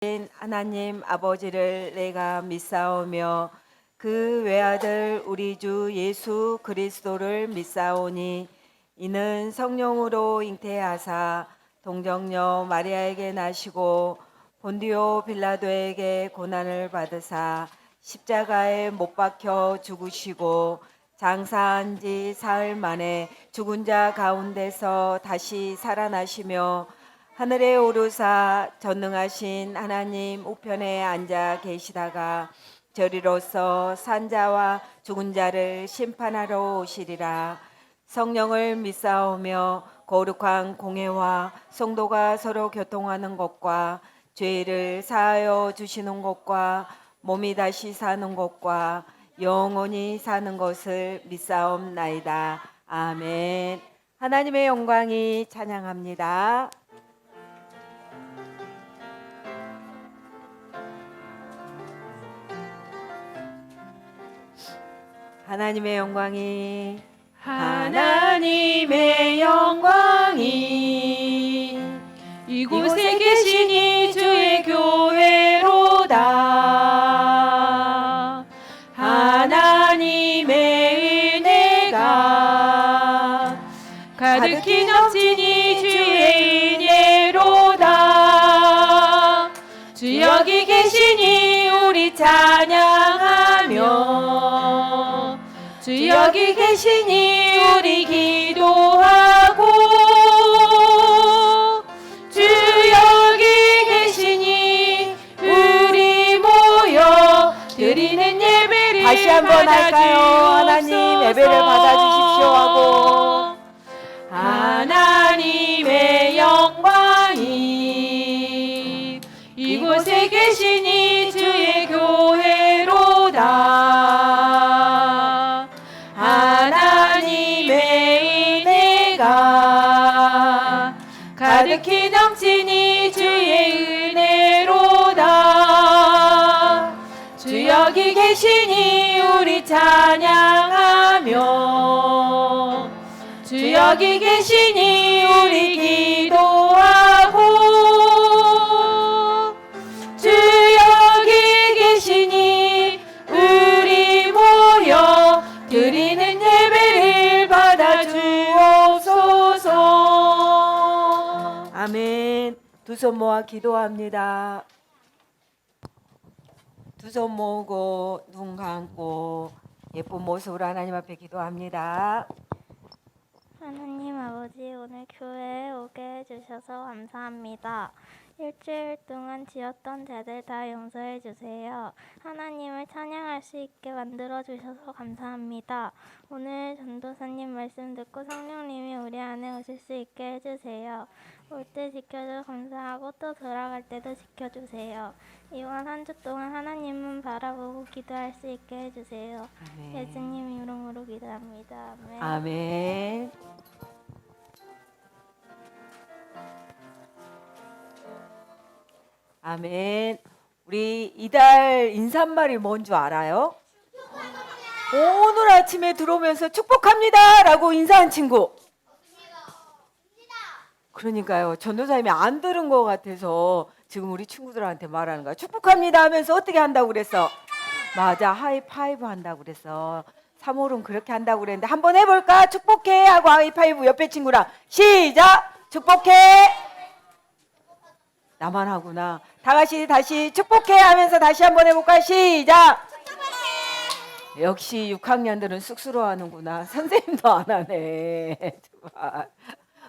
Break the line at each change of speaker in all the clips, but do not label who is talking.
하나님 아버지를 내가 믿사오며 그 외아들 우리 주 예수 그리스도를 믿사오니 이는 성령으로 잉태하사 동정녀 마리아에게 나시고 본디오 빌라도에게 고난을 받으사 십자가에 못 박혀 죽으시고 장사한 지 사흘 만에 죽은 자 가운데서 다시 살아나시며 하늘에 오르사 전능하신 하나님 우편에 앉아 계시다가 저리로서 산자와 죽은 자를 심판하러 오시리라. 성령을 믿사오며 거룩한 공회와 성도가 서로 교통하는 것과 죄를 사하여 주시는 것과 몸이 다시 사는 것과 영원히 사는 것을 믿사옵나이다. 아멘. 하나님의 영광이 찬양합니다. 하나님의 영광이
이곳에 계시니 주의 교회로다. 하나님의 은혜가 가득히 넘치니 주의 은혜로다. 주 여기 계시니 우리 찬양하며 주 여기 계시니 우리 기도하고 주 여기 계시니 우리 모여 드리는 예배를
다시 한번 할까요? 하나님 예배를 받아주십시오 하고
하나님의 영광이 이곳에 계시니 주의 교회로다. 하나님의 은혜가 가득히 넘치니 주의 은혜로다. 주 여기 계시니 우리 찬양하며 주 여기 계시니 우리 기도하고 주 여기 계시니 우리 모여 드리는 예배를 받아주옵소서.
아멘. 두 손 모아 기도합니다. 두 손 모으고 눈 감고 예쁜 모습으로 하나님 앞에 기도합니다.
하나님 아버지, 오늘 교회에 오게 해주셔서 감사합니다. 일주일 동안 지었던 죄들 다 용서해 주세요. 하나님을 찬양할 수 있게 만들어 주셔서 감사합니다. 오늘 전도사님 말씀 듣고 성령님이 우리 안에 오실 수 있게 해주세요. 올 때 지켜줘 감사하고 또 돌아갈 때도 지켜주세요. 이번 한 주 동안 하나님만 바라보고 기도할 수 있게 해주세요.
아멘.
예수님 이름으로 기도합니다. 아멘.
아멘. 아멘. 우리 이달 인사말이 뭔 줄 알아요? 오늘 아침에 들어오면서 축복합니다 라고 인사한 친구. 그러니까요. 전도사님이 안 들은 것 같아서 지금 우리 친구들한테 말하는 거야. 축복합니다 하면서 어떻게 한다고 그랬어? 맞아. 하이파이브 한다고 그랬어. 3월은 그렇게 한다고 그랬는데 한번 해볼까? 축복해 하고 하이파이브 옆에 친구랑 시작! 축복해! 나만 하구나. 다 같이 다시 축복해 하면서 다시 한번 해볼까? 시작! 역시 6학년들은 쑥스러워하는구나. 선생님도 안 하네. 정말.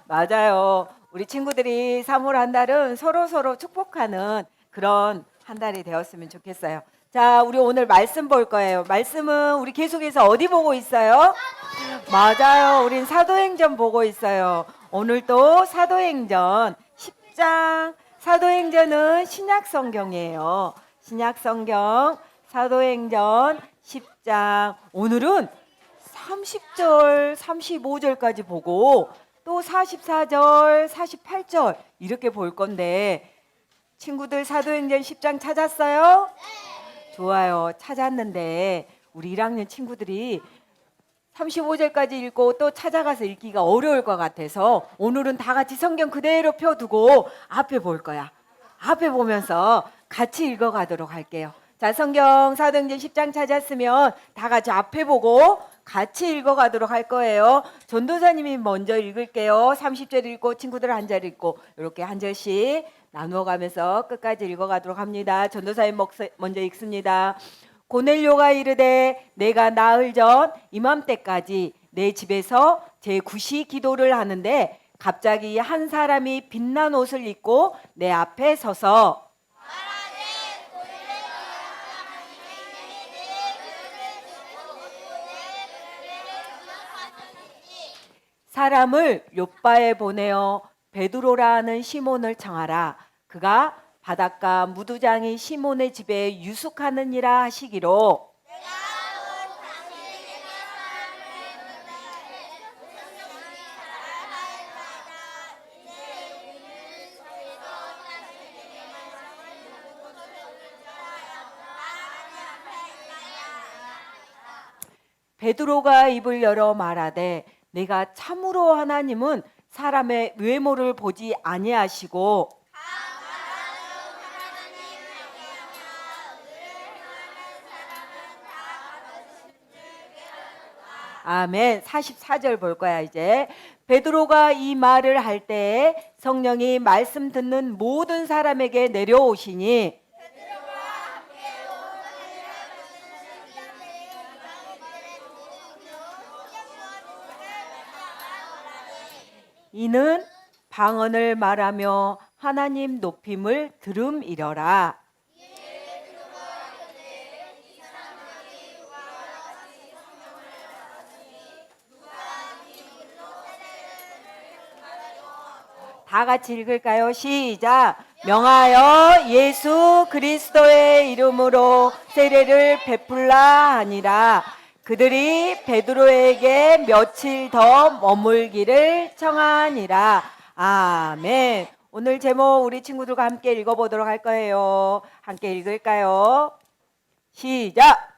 맞아요. 우리 친구들이 3월 한 달은 서로 축복하는 그런 한 달이 되었으면 좋겠어요. 자, 우리 오늘 말씀 볼 거예요. 말씀은 우리 계속해서 어디 보고 있어요? 맞아요. 우린 사도행전 보고 있어요. 오늘도 사도행전 10장. 사도행전은 신약성경이에요. 신약성경 사도행전 10장. 오늘은 30절, 35절까지 보고 또 44절, 48절 이렇게 볼 건데 친구들 사도행전 10장 찾았어요? 좋아요. 찾았는데 우리 1학년 친구들이 35절까지 읽고 또 찾아가서 읽기가 어려울 것 같아서 오늘은 다 같이 성경 그대로 펴두고 앞에 볼 거야. 앞에 보면서 같이 읽어가도록 할게요. 자, 성경 사도행전 10장 찾았으면 다 같이 앞에 보고 같이 읽어가도록 할 거예요. 전도사님이 먼저 읽을게요. 30절 읽고 친구들 한 절 읽고 이렇게 한 절씩 나누어 가면서 끝까지 읽어가도록 합니다. 전도사님 먼저 읽습니다. 고넬료가 이르되 내가 나흘 전 이맘때까지 내 집에서 제9시 기도를 하는데 갑자기 한 사람이 빛난 옷을 입고 내 앞에 서서 사람을 욥바에 보내어 베드로라 하는 시몬을 청하라. 그가 바닷가 무두장이 시몬의 집에 유숙하느니라 하시기로 베드로가 입을 열어 말하되 내가 참으로 하나님은 사람의 외모를 보지 아니하시고 아멘. 44절 볼 거야 이제. 베드로가 이 말을 할 때에 성령이 말씀 듣는 모든 사람에게 내려오시니 이는 방언을 말하며 하나님 높임을 들음이러라. 다 같이 읽을까요? 시작. 명하여 예수 그리스도의 이름으로 세례를 베풀라 하니라. 그들이 베드로에게 며칠 더 머물기를 청하니라. 아멘. 오늘 제목 우리 친구들과 함께 읽어보도록 할 거예요. 함께 읽을까요? 시작.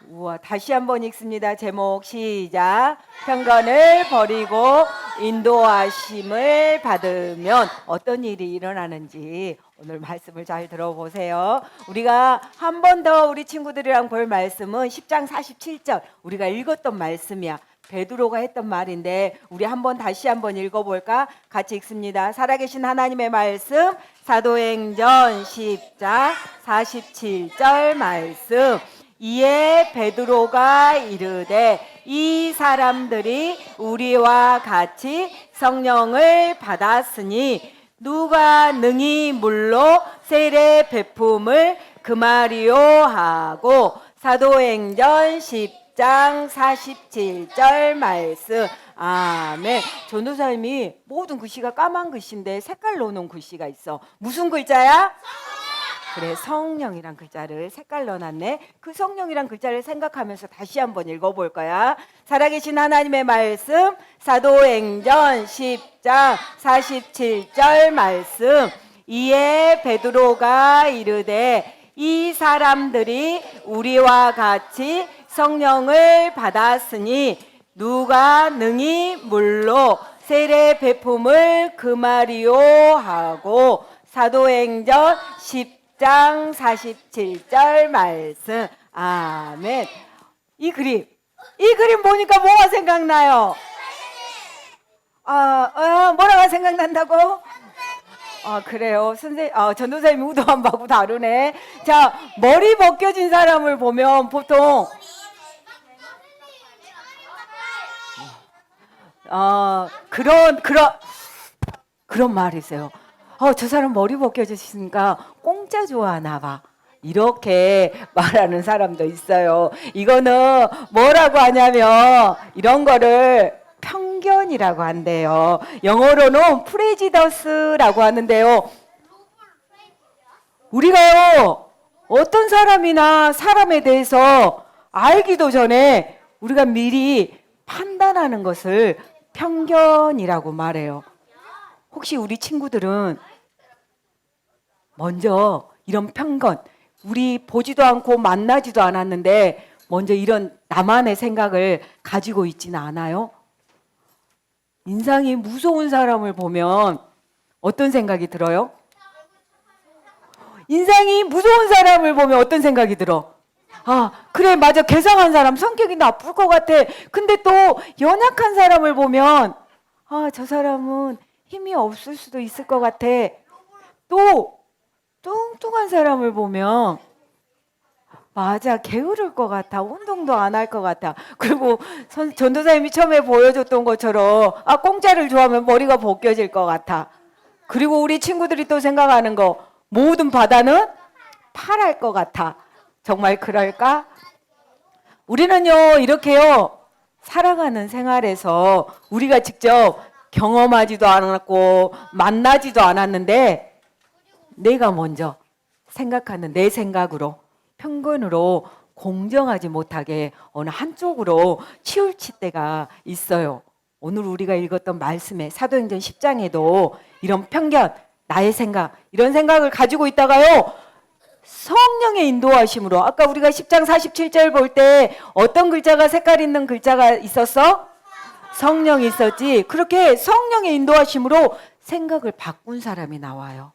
우와, 다시 한번 읽습니다. 제목 시작. 편견을 버리고 인도하심을 받으면 어떤 일이 일어나는지 오늘 말씀을 잘 들어보세요. 우리가 한 번 더 우리 친구들이랑 볼 말씀은 10장 47절 우리가 읽었던 말씀이야. 베드로가 했던 말인데 우리 다시 한번 읽어볼까? 같이 읽습니다. 살아계신 하나님의 말씀 사도행전 10장 47절 말씀. 이에 베드로가 이르되 이 사람들이 우리와 같이 성령을 받았으니 누가 능히 물로 세례 베품을 금하리요 하고 사도행전 10장 47절 말씀. 아멘. 전도사님이 모든 글씨가 까만 글씨인데 색깔로 놓은 글씨가 있어. 무슨 글자야? 그래, 성령이란 글자를 색깔로 놨네. 그 성령이란 글자를 생각하면서 다시 한번 읽어볼 거야. 살아계신 하나님의 말씀 사도행전 10장 47절 말씀. 이에 베드로가 이르되 이 사람들이 우리와 같이 성령을 받았으니 누가 능히 물로 세례 베품을 금하리요 하고 사도행전 10장 47절 말씀. 아멘. 이 그림 보니까 뭐가 생각나요? 뭐라고 생각난다고? 그래요. 전도사님이 우도 안 받고 다루네. 자, 머리 벗겨진 사람을 보면 보통 그런 말이 있어요. 저 사람 머리 벗겨졌으니까 공짜 좋아하나 봐. 이렇게 말하는 사람도 있어요. 이거는 뭐라고 하냐면 이런 거를 편견이라고 한대요. 영어로는 프레지더스라고 하는데요. 우리가요, 어떤 사람이나 사람에 대해서 알기도 전에 우리가 미리 판단하는 것을 편견이라고 말해요. 혹시 우리 친구들은 먼저 이런 편견, 우리 보지도 않고 만나지도 않았는데 먼저 이런 나만의 생각을 가지고 있지는 않아요? 인상이 무서운 사람을 보면 어떤 생각이 들어요? 인상이 무서운 사람을 보면 어떤 생각이 들어? 아, 그래, 맞아. 개성한 사람, 성격이 나쁠 것 같아. 근데 또 연약한 사람을 보면 아, 저 사람은 힘이 없을 수도 있을 것 같아. 또 뚱뚱한 사람을 보면 맞아, 게으를 것 같아. 운동도 안 할 것 같아. 그리고 전도사님이 처음에 보여줬던 것처럼 아, 공짜를 좋아하면 머리가 벗겨질 것 같아. 그리고 우리 친구들이 또 생각하는 거 모든 바다는 파랄 것 같아. 정말 그럴까? 우리는요, 이렇게요, 살아가는 생활에서 우리가 직접 경험하지도 않았고 만나지도 않았는데 내가 먼저 생각하는 내 생각으로 편견으로 공정하지 못하게 어느 한쪽으로 치우칠 때가 있어요. 오늘 우리가 읽었던 말씀에 사도행전 10장에도 이런 편견, 나의 생각, 이런 생각을 가지고 있다가요, 성령의 인도하심으로 아까 우리가 10장 47절 볼 때 어떤 글자가 색깔 있는 글자가 있었어? 성령이 있었지. 그렇게 성령의 인도하심으로 생각을 바꾼 사람이 나와요.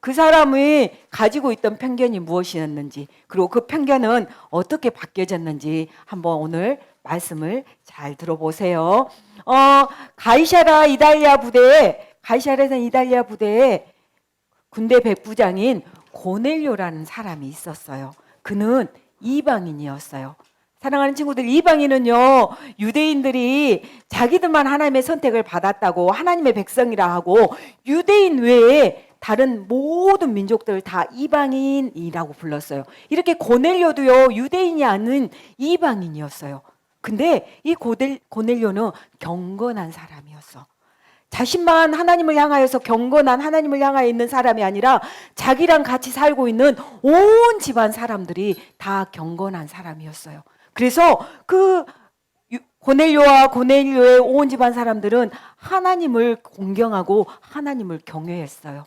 그 사람이 가지고 있던 편견이 무엇이었는지, 그리고 그 편견은 어떻게 바뀌어졌는지 한번 오늘 말씀을 잘 들어보세요. 가이사라 이달리아 부대에 군대 백부장인 고넬료라는 사람이 있었어요. 그는 이방인이었어요. 사랑하는 친구들, 이방인은요, 유대인들이 자기들만 하나님의 선택을 받았다고 하나님의 백성이라 하고 유대인 외에 다른 모든 민족들을 다 이방인이라고 불렀어요. 이렇게 고넬료도요, 유대인이 아닌 이방인이었어요. 근데 이 고넬료는 경건한 사람이었어. 자신만 하나님을 향하여서 경건한 하나님을 향하여 있는 사람이 아니라 자기랑 같이 살고 있는 온 집안 사람들이 다 경건한 사람이었어요. 그래서 그 고넬료와 고넬료의 온 집안 사람들은 하나님을 공경하고 하나님을 경외했어요.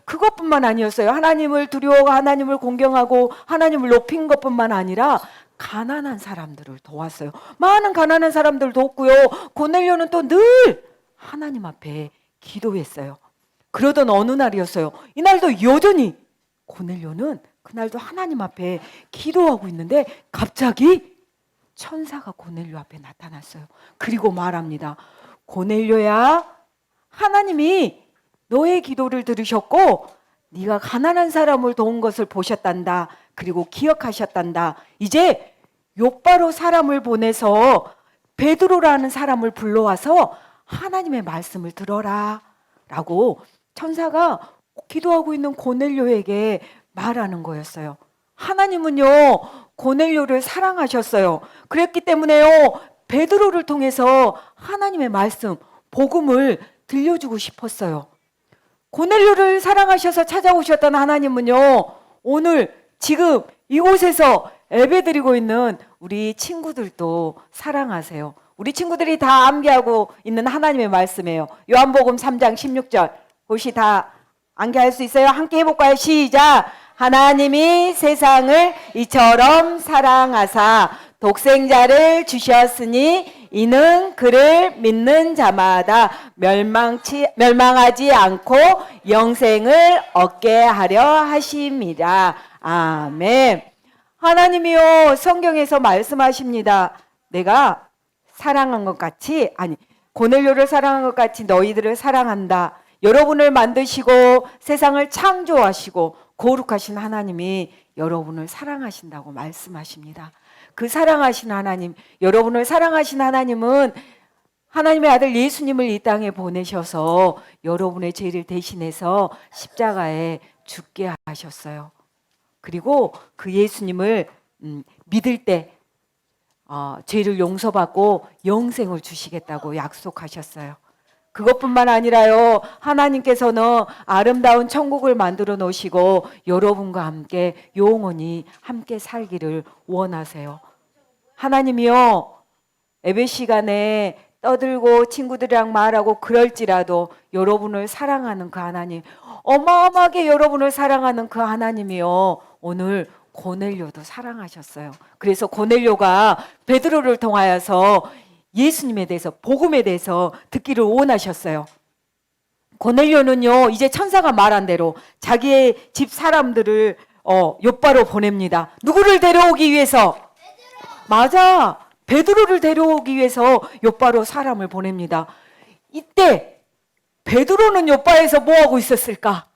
그것뿐만 아니었어요. 하나님을 두려워하고 하나님을 공경하고 하나님을 높인 것뿐만 아니라 가난한 사람들을 도왔어요. 많은 가난한 사람들을 돕고요. 고넬료는 또 늘 하나님 앞에 기도했어요. 그러던 어느 날이었어요. 이날도 여전히 고넬료는 그날도 하나님 앞에 기도하고 있는데 갑자기 천사가 고넬료 앞에 나타났어요. 그리고 말합니다. 고넬료야, 하나님이 너의 기도를 들으셨고 네가 가난한 사람을 도운 것을 보셨단다. 그리고 기억하셨단다. 이제 욥바로 사람을 보내서 베드로라는 사람을 불러와서 하나님의 말씀을 들어라 라고 천사가 기도하고 있는 고넬료에게 말하는 거였어요. 하나님은요, 고넬료를 사랑하셨어요. 그랬기 때문에요, 베드로를 통해서 하나님의 말씀, 복음을 들려주고 싶었어요. 고넬료를 사랑하셔서 찾아오셨던 하나님은요, 오늘 지금 이곳에서 예배드리고 있는 우리 친구들도 사랑하세요. 우리 친구들이 다 암기하고 있는 하나님의 말씀이에요. 요한복음 3장 16절. 혹시 다 암기할 수 있어요? 함께 해볼까요? 시작. 하나님이 세상을 이처럼 사랑하사 독생자를 주셨으니 이는 그를 믿는 자마다 멸망하지 않고 영생을 얻게 하려 하심이라. 아멘. 하나님이요, 성경에서 말씀하십니다. 내가 사랑한 것 같이, 고넬료를 사랑한 것 같이 너희들을 사랑한다. 여러분을 만드시고 세상을 창조하시고 거룩하신 하나님이 여러분을 사랑하신다고 말씀하십니다. 그 사랑하신 하나님, 여러분을 사랑하신 하나님은 하나님의 아들 예수님을 이 땅에 보내셔서 여러분의 죄를 대신해서 십자가에 죽게 하셨어요. 그리고 그 예수님을 믿을 때 죄를 용서받고 영생을 주시겠다고 약속하셨어요. 그것뿐만 아니라요, 하나님께서는 아름다운 천국을 만들어 놓으시고 여러분과 함께 영원히 함께 살기를 원하세요. 하나님이요, 예배 시간에 떠들고 친구들이랑 말하고 그럴지라도 여러분을 사랑하는 그 하나님, 어마어마하게 여러분을 사랑하는 그 하나님이요, 오늘 고넬료도 사랑하셨어요. 그래서 고넬료가 베드로를 통하여서 예수님에 대해서, 복음에 대해서 듣기를 원하셨어요. 고넬료는요, 이제 천사가 말한 대로 자기의 집 사람들을 욥바로 보냅니다. 누구를 데려오기 위해서? 맞아, 베드로를 데려오기 위해서 욥바로 사람을 보냅니다. 이때 베드로는 욥바에서 뭐하고 있었을까?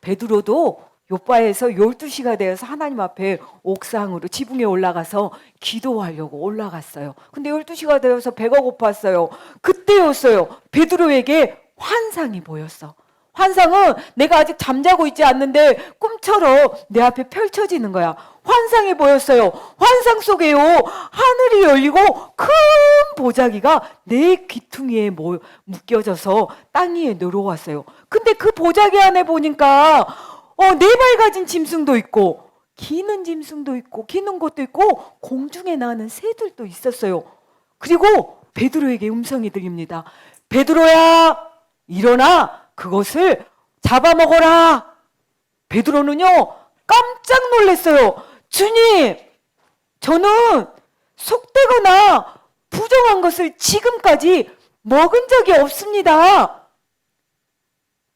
베드로도 욥바에서 12시가 되어서 하나님 앞에 옥상으로 지붕에 올라가서 기도하려고 올라갔어요. 근데 12시가 되어서 배가 고팠어요. 그때였어요. 베드로에게 환상이 보였어. 환상은 내가 아직 잠자고 있지 않는데 꿈처럼 내 앞에 펼쳐지는 거야. 환상이 보였어요. 환상 속에요, 하늘이 열리고 큰 보자기가 내 귀퉁이에 묶여져서 땅 위에 내려왔어요. 근데 그 보자기 안에 보니까 4발 가진 짐승도 있고, 기는 짐승도 있고, 기는 것도 있고, 공중에 나는 새들도 있었어요. 그리고 베드로에게 음성이 들립니다. 베드로야, 일어나 그것을 잡아먹어라. 베드로는요, 깜짝 놀랐어요. 주님, 저는 속되거나 부정한 것을 지금까지 먹은 적이 없습니다.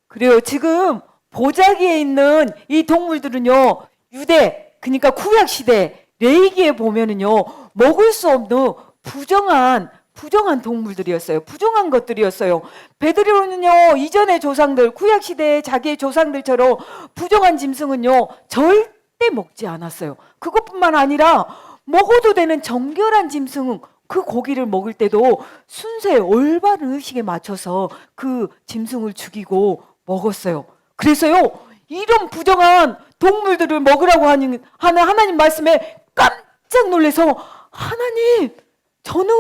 그래요. 지금 보자기에 있는 이 동물들은요, 유대, 그러니까 구약시대 레위기에 보면은요, 먹을 수 없는 부정한 동물들이었어요. 부정한 것들이었어요. 베드로는요, 이전의 조상들, 구약시대의 자기의 조상들처럼 부정한 짐승은요, 절대 먹지 않았어요. 그것뿐만 아니라 먹어도 되는 정결한 짐승은 그 고기를 먹을 때도 순서에 올바른 의식에 맞춰서 그 짐승을 죽이고 먹었어요. 그래서요, 이런 부정한 동물들을 먹으라고 하는 하나님 말씀에 깜짝 놀라서, 하나님, 저는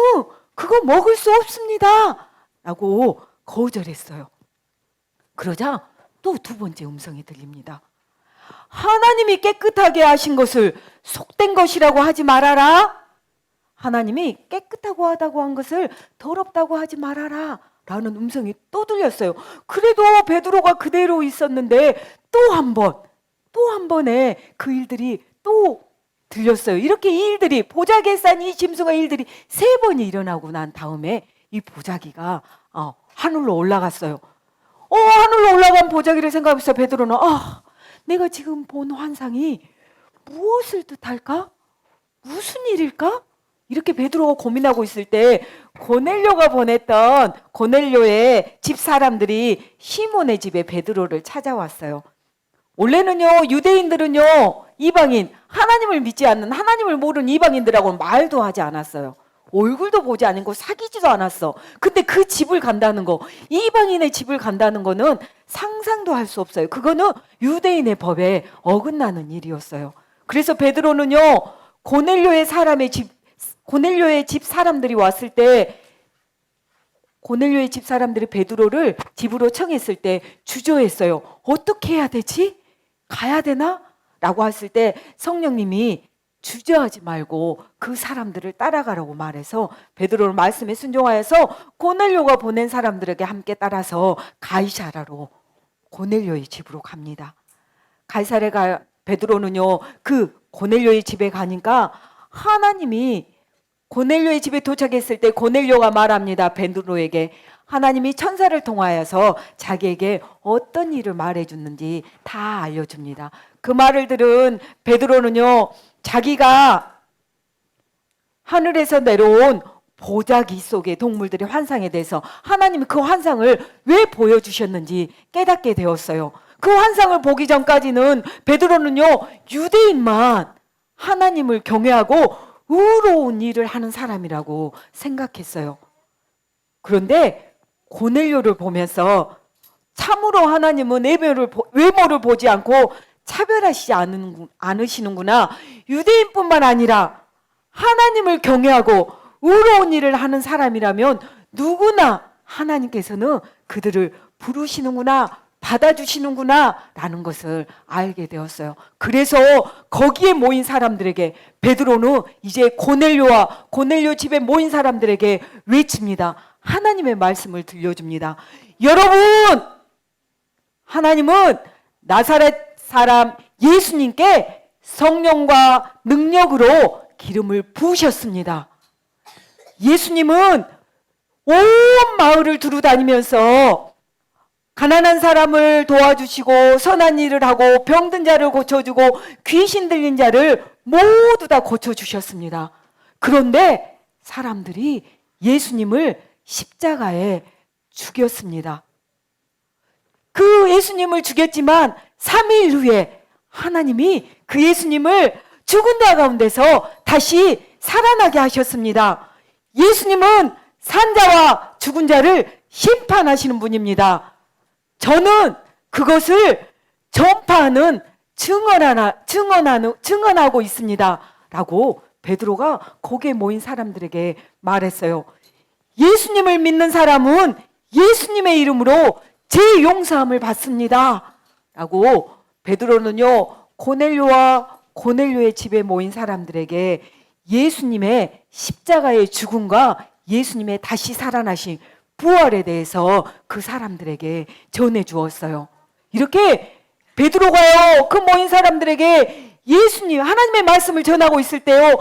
그거 먹을 수 없습니다 라고 거절했어요. 그러자 또 2번째 음성이 들립니다. 하나님이 깨끗하게 하신 것을 속된 것이라고 하지 말아라. 하나님이 깨끗하고 하다고 한 것을 더럽다고 하지 말아라 라는 음성이 또 들렸어요. 그래도 베드로가 그대로 있었는데 또 한 번에 그 일들이 또 들렸어요. 이렇게 이 일들이, 보자기에 싼 이 짐승의 일들이 3번이 일어나고 난 다음에 이 보자기가 하늘로 올라갔어요. 하늘로 올라간 보자기를 생각하면서 베드로는 내가 지금 본 환상이 무엇을 뜻할까? 무슨 일일까? 이렇게 베드로가 고민하고 있을 때 고넬료가 보냈던 고넬료의 집 사람들이 시몬의 집에 베드로를 찾아왔어요. 원래는요, 유대인들은요, 이방인, 하나님을 믿지 않는, 하나님을 모르는 이방인들하고는 말도 하지 않았어요. 얼굴도 보지 않고 사귀지도 않았어. 근데 그 집을 간다는 거, 이방인의 집을 간다는 거는 상상도 할 수 없어요. 그거는 유대인의 법에 어긋나는 일이었어요. 그래서 베드로는요, 고넬료의 집 사람들이 왔을 때, 고넬료의 집 사람들이 베드로를 집으로 청했을 때 주저했어요. 어떻게 해야 되지? 가야 되나? 라고 했을 때 성령님이 주저하지 말고 그 사람들을 따라가라고 말해서 베드로는 말씀에 순종하여서 고넬료가 보낸 사람들에게 함께 따라서 가이사라로 고넬료의 집으로 갑니다. 가이사랴에 베드로는요, 그 고넬료의 집에 가니까 하나님이, 고넬료의 집에 도착했을 때 고넬료가 말합니다. 베드로에게 하나님이 천사를 통하여서 자기에게 어떤 일을 말해줬는지 다 알려줍니다. 그 말을 들은 베드로는요, 자기가 하늘에서 내려온 보자기 속의 동물들의 환상에 대해서 하나님이 그 환상을 왜 보여주셨는지 깨닫게 되었어요. 그 환상을 보기 전까지는 베드로는요, 유대인만 하나님을 경외하고 의로운 일을 하는 사람이라고 생각했어요. 그런데 고넬료를 보면서 참으로 하나님은 외모를 보지 않고 차별하시지 않으시는구나. 유대인뿐만 아니라 하나님을 경외하고 의로운 일을 하는 사람이라면 누구나 하나님께서는 그들을 부르시는구나, 받아주시는구나 라는 것을 알게 되었어요. 그래서 거기에 모인 사람들에게 베드로는 이제 고넬료 집에 모인 사람들에게 외칩니다. 하나님의 말씀을 들려줍니다. 여러분, 하나님은 나사렛 사람 예수님께 성령과 능력으로 기름을 부으셨습니다. 예수님은 온 마을을 두루 다니면서 가난한 사람을 도와주시고 선한 일을 하고 병든 자를 고쳐주고 귀신 들린 자를 모두 다 고쳐주셨습니다. 그런데 사람들이 예수님을 십자가에 죽였습니다. 그 예수님을 죽였지만 3일 후에 하나님이 그 예수님을 죽은 자 가운데서 다시 살아나게 하셨습니다. 예수님은 산 자와 죽은 자를 심판하시는 분입니다. 저는 그것을 전파하는 증언하고 있습니다. 라고 베드로가 거기에 모인 사람들에게 말했어요. 예수님을 믿는 사람은 예수님의 이름으로 제 용서함을 받습니다. 라고 베드로는요, 고넬료와 고넬료의 집에 모인 사람들에게 예수님의 십자가의 죽음과 예수님의 다시 살아나신 부활에 대해서 그 사람들에게 전해 주었어요. 이렇게 베드로가요, 그 모인 사람들에게 예수님, 하나님의 말씀을 전하고 있을 때요,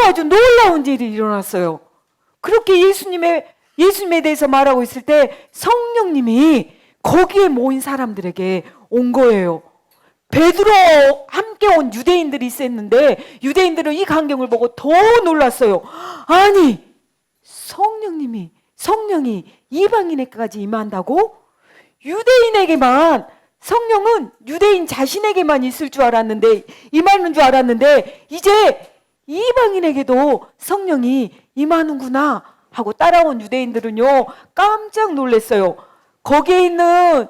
아주 놀라운 일이 일어났어요. 그렇게 예수님에 대해서 말하고 있을 때 성령님이 거기에 모인 사람들에게 온 거예요. 베드로 함께 온 유대인들이 있었는데 유대인들은 이 광경을 보고 더 놀랐어요. 아니, 성령이 이방인에게까지 임한다고? 유대인에게만, 성령은 유대인 자신에게만 있을 줄 알았는데, 임하는 줄 알았는데 이제 이방인에게도 성령이 임하는구나 하고 따라온 유대인들은요, 깜짝 놀랐어요. 거기에 있는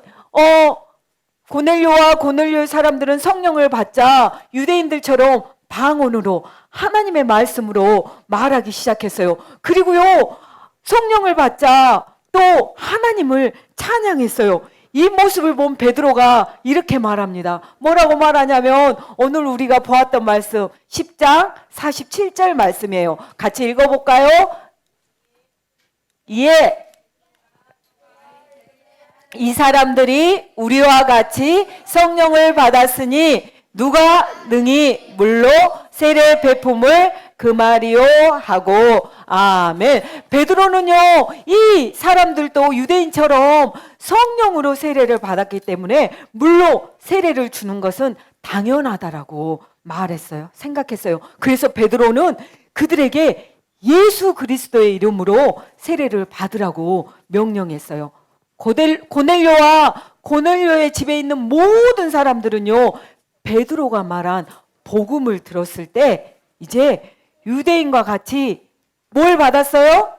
고넬료와 고넬료의 사람들은 성령을 받자 유대인들처럼 방언으로 하나님의 말씀으로 말하기 시작했어요. 그리고요, 성령을 받자 또 하나님을 찬양했어요. 이 모습을 본 베드로가 이렇게 말합니다. 뭐라고 말하냐면 오늘 우리가 보았던 말씀 10장 47절 말씀이에요. 같이 읽어볼까요? 예. 이 사람들이 우리와 같이 성령을 받았으니 누가 능히 물로 세례 베품을 금하리요 하고, 아멘. 베드로는요, 이 사람들도 유대인처럼 성령으로 세례를 받았기 때문에 물로 세례를 주는 것은 당연하다라고 말했어요. 생각했어요. 그래서 베드로는 그들에게 예수 그리스도의 이름으로 세례를 받으라고 명령했어요. 고넬료와 고넬료의 집에 있는 모든 사람들은요, 베드로가 말한 복음을 들었을 때 이제 유대인과 같이 뭘 받았어요?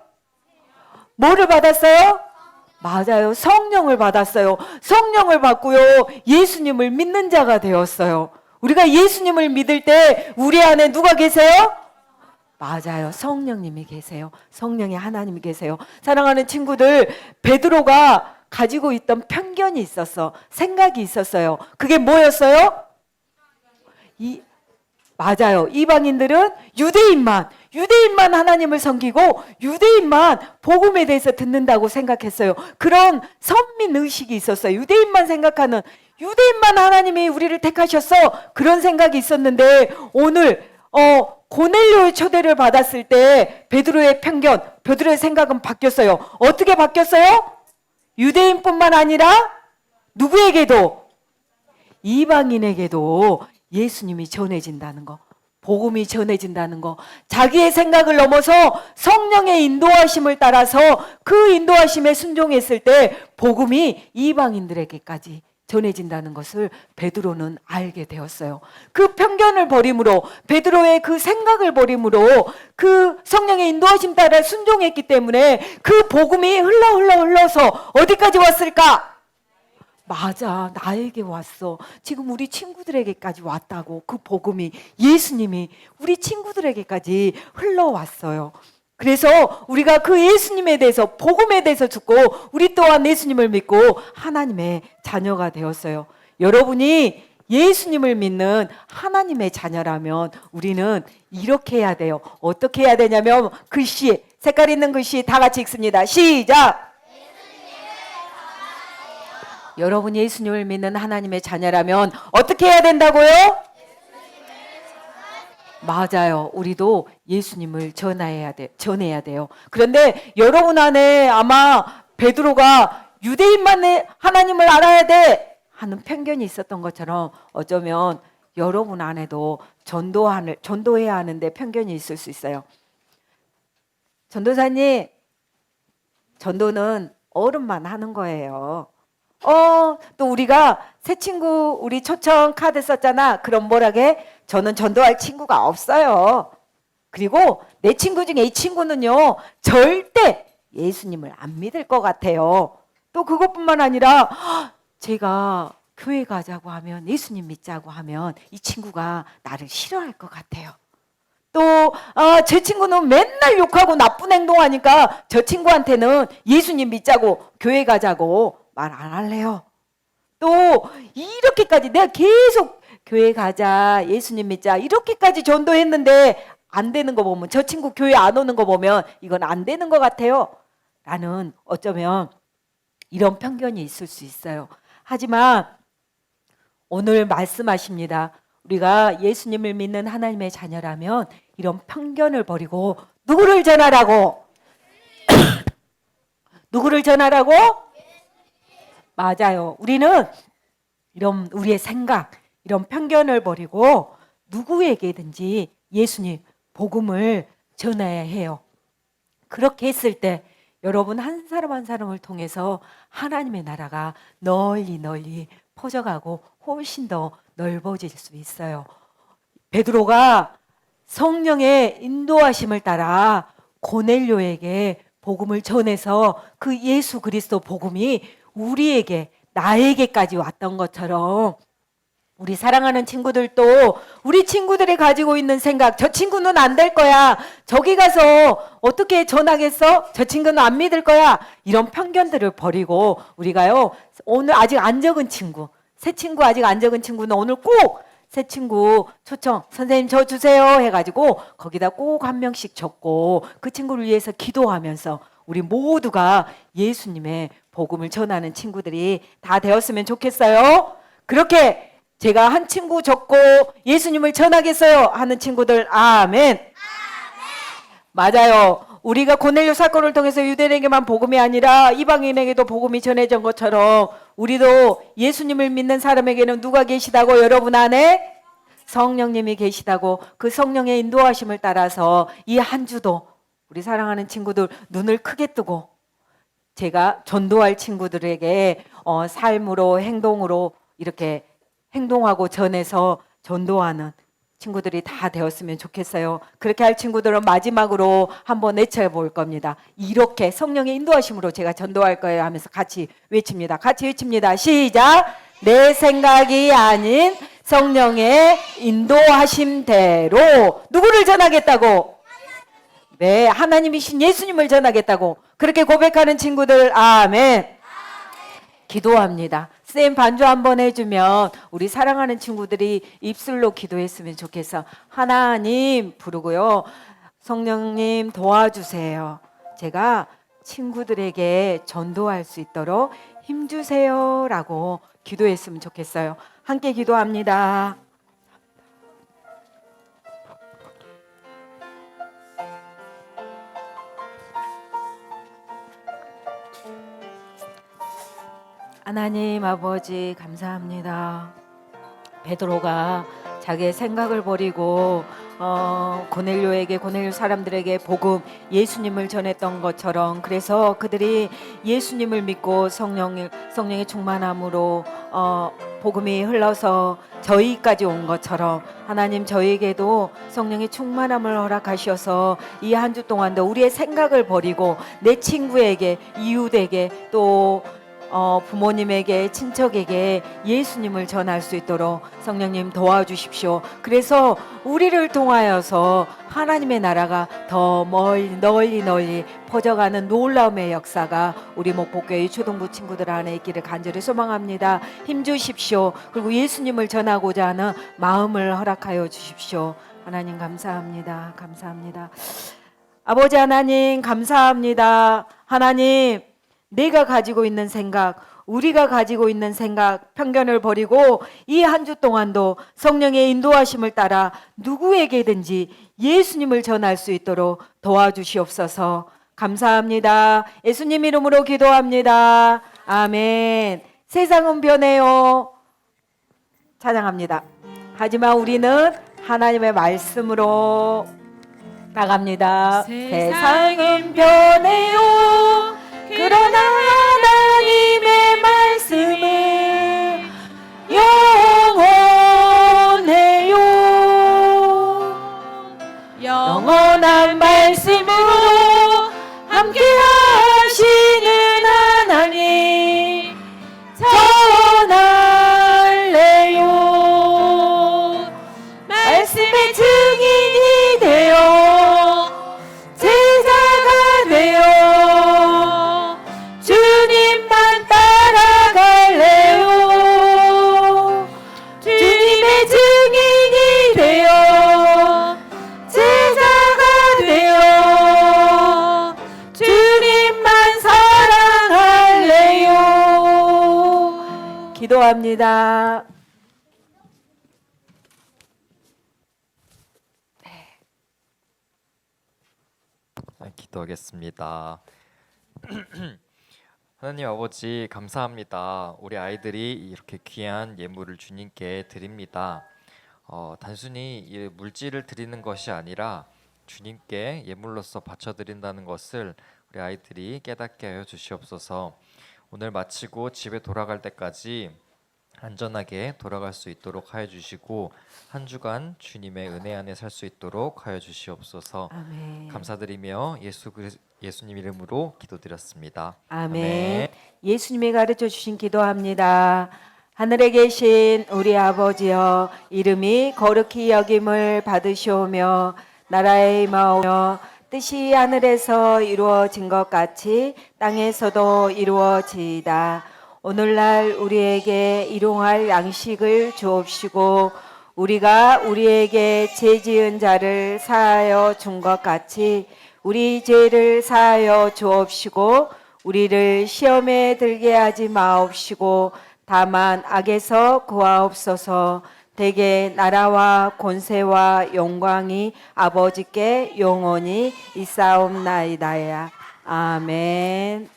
뭐를 받았어요? 맞아요. 성령을 받았어요. 성령을 받고요, 예수님을 믿는 자가 되었어요. 우리가 예수님을 믿을 때 우리 안에 누가 계세요? 맞아요. 성령님이 계세요. 성령의 하나님이 계세요. 사랑하는 친구들, 베드로가 가지고 있던 편견이 있었어. 생각이 있었어요. 그게 뭐였어요? 맞아요. 이방인들은 유대인만 하나님을 섬기고 유대인만 복음에 대해서 듣는다고 생각했어요. 그런 선민의식이 있었어요. 유대인만 하나님이 우리를 택하셨어. 그런 생각이 있었는데 오늘 고넬료의 초대를 받았을 때 베드로의 편견, 베드로의 생각은 바뀌었어요. 어떻게 바뀌었어요? 유대인뿐만 아니라 누구에게도, 이방인에게도 예수님이 전해진다는 거, 복음이 전해진다는 거, 자기의 생각을 넘어서 성령의 인도하심을 따라서 그 인도하심에 순종했을 때 복음이 이방인들에게까지 전해진다는 것을 베드로는 알게 되었어요. 그 편견을 버림으로, 베드로의 그 생각을 버림으로 그 성령의 인도하심 따라 순종했기 때문에 그 복음이 흘러서 어디까지 왔을까? 맞아, 나에게 왔어. 지금 우리 친구들에게까지 왔다고. 그 복음이, 예수님이 우리 친구들에게까지 흘러왔어요. 그래서 우리가 그 예수님에 대해서, 복음에 대해서 듣고 우리 또한 예수님을 믿고 하나님의 자녀가 되었어요. 여러분이 예수님을 믿는 하나님의 자녀라면 우리는 이렇게 해야 돼요. 어떻게 해야 되냐면 글씨, 색깔 있는 글씨 다 같이 읽습니다. 시작! 여러분 예수님을 믿는 하나님의 자녀라면 어떻게 해야 된다고요? 맞아요. 우리도 예수님을 전해야 돼요. 그런데 여러분 안에 아마 베드로가 유대인만 하나님을 알아야 돼 하는 편견이 있었던 것처럼 어쩌면 여러분 안에도 전도해야 하는데 편견이 있을 수 있어요. 전도사님, 전도는 어른만 하는 거예요. 또 우리가 새 친구 우리 초청 카드 썼잖아. 그럼 뭐라게? 저는 전도할 친구가 없어요. 그리고 내 친구 중에 이 친구는요, 절대 예수님을 안 믿을 것 같아요. 또 그것뿐만 아니라 제가 교회 가자고 하면, 예수님 믿자고 하면 이 친구가 나를 싫어할 것 같아요. 또 제 친구는 맨날 욕하고 나쁜 행동하니까 저 친구한테는 예수님 믿자고 교회 가자고 말 안 할래요. 또 이렇게까지 내가 계속 교회 가자, 예수님 믿자 이렇게까지 전도했는데 안 되는 거 보면, 저 친구 교회 안 오는 거 보면 이건 안 되는 것 같아요 라는 어쩌면 이런 편견이 있을 수 있어요. 하지만 오늘 말씀하십니다. 우리가 예수님을 믿는 하나님의 자녀라면 이런 편견을 버리고 누구를 전하라고? 누구를 전하라고? 맞아요. 우리는 이런 우리의 생각, 이런 편견을 버리고 누구에게든지 예수님 복음을 전해야 해요. 그렇게 했을 때 여러분 한 사람 한 사람을 통해서 하나님의 나라가 널리 널리 퍼져가고 훨씬 더 넓어질 수 있어요. 베드로가 성령의 인도하심을 따라 고넬료에게 복음을 전해서 그 예수 그리스도 복음이 우리에게, 나에게까지 왔던 것처럼 우리 사랑하는 친구들도 우리 친구들이 가지고 있는 생각, 저 친구는 안 될 거야, 저기 가서 어떻게 전하겠어, 저 친구는 안 믿을 거야, 이런 편견들을 버리고 우리가요, 오늘 아직 안 적은 친구, 새 친구 아직 안 적은 친구는 오늘 꼭 새 친구 초청, 선생님 저 주세요 해가지고 거기다 꼭 한 명씩 적고 그 친구를 위해서 기도하면서 우리 모두가 예수님의 복음을 전하는 친구들이 다 되었으면 좋겠어요. 그렇게 제가 한 친구 적고 예수님을 전하겠어요 하는 친구들, 아멘. 맞아요. 우리가 고넬료 사건을 통해서 유대인에게만 복음이 아니라 이방인에게도 복음이 전해진 것처럼 우리도 예수님을 믿는 사람에게는 누가 계시다고? 여러분 안에 성령님이 계시다고. 그 성령의 인도하심을 따라서 이 한 주도 우리 사랑하는 친구들 눈을 크게 뜨고 제가 전도할 친구들에게 삶으로, 행동으로 이렇게 행동하고 전해서 전도하는 친구들이 다 되었으면 좋겠어요. 그렇게 할 친구들은 마지막으로 한번 외쳐볼 겁니다. 이렇게 성령의 인도하심으로 제가 전도할 거예요 하면서 같이 외칩니다. 같이 외칩니다. 시작! 내 생각이 아닌 성령의 인도하심대로 누구를 전하겠다고? 네, 하나님이신 예수님을 전하겠다고. 그렇게 고백하는 친구들, 아멘. 기도합니다. 쌤 반주 한번 해주면 우리 사랑하는 친구들이 입술로 기도했으면 좋겠어. 하나님 부르고요. 성령님 도와주세요. 제가 친구들에게 전도할 수 있도록 힘주세요 라고 기도했으면 좋겠어요. 함께 기도합니다. 하나님 아버지 감사합니다. 베드로가 자기의 생각을 버리고 고넬료에게, 고넬료 사람들에게 복음, 예수님을 전했던 것처럼, 그래서 그들이 예수님을 믿고 성령의 충만함으로 복음이 흘러서 저희까지 온 것처럼 하나님 저희에게도 성령의 충만함을 허락하셔서 이 한 주 동안도 우리의 생각을 버리고 내 친구에게, 이웃에게, 또 부모님에게, 친척에게 예수님을 전할 수 있도록 성령님 도와주십시오. 그래서 우리를 통하여서 하나님의 나라가 더 널리 퍼져가는 놀라움의 역사가 우리 목포교회 초등부 친구들 안에 있기를 간절히 소망합니다. 힘주십시오. 그리고 예수님을 전하고자 하는 마음을 허락하여 주십시오. 하나님 감사합니다. 감사합니다. 아버지 하나님 감사합니다. 하나님, 내가 가지고 있는 생각, 우리가 가지고 있는 생각, 편견을 버리고 이 한 주 동안도 성령의 인도하심을 따라 누구에게든지 예수님을 전할 수 있도록 도와주시옵소서. 감사합니다. 예수님 이름으로 기도합니다. 아멘. 세상은 변해요. 찬양합니다. 하지만 우리는 하나님의 말씀으로 나갑니다. 세상은 변해요. 그러나 하나님의 말씀은 영원해요. 영원한 말씀으로 함께 하시는 하나님 전할래요. 말씀의 증인이 되어 제자가 되어 주님만 따라갈래요. 주님의 증인이 되어 제자가 되어 주님만 사랑할래요. 기도합니다.
기도하겠습니다. 하나님 아버지 감사합니다. 우리 아이들이 이렇게 귀한 예물을 주님께 드립니다. 단순히 이 물질을 드리는 것이 아니라 주님께 예물로서 바쳐드린다는 것을 우리 아이들이 깨닫게 하여 주시옵소서. 오늘 마치고 집에 돌아갈 때까지 안전하게 돌아갈 수 있도록 하여 주시고 한 주간 주님의 은혜 안에 살 수 있도록 하여 주시옵소서.
아멘.
감사드리며 예수님 이름으로 기도드렸습니다.
아멘. 예수님이 가르쳐 주신 기도합니다. 하늘에 계신 우리 아버지여, 이름이 거룩히 여김을 받으시오며 나라의 임하오며 뜻이 하늘에서 이루어진 것 같이 땅에서도 이루어지이다. 오늘날 우리에게 일용할 양식을 주옵시고 우리가 우리에게 죄 지은 자를 사하여 준 것 같이 우리 죄를 사하여 주옵시고 우리를 시험에 들게 하지 마옵시고 다만 악에서 구하옵소서. 대개 나라와 권세와 영광이 아버지께 영원히 있사옵나이다야. 아멘.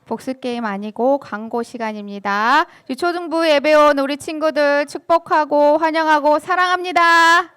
복습게임 아니고 광고 시간입니다. 유초등부 예배 온 우리 친구들 축복하고 환영하고 사랑합니다.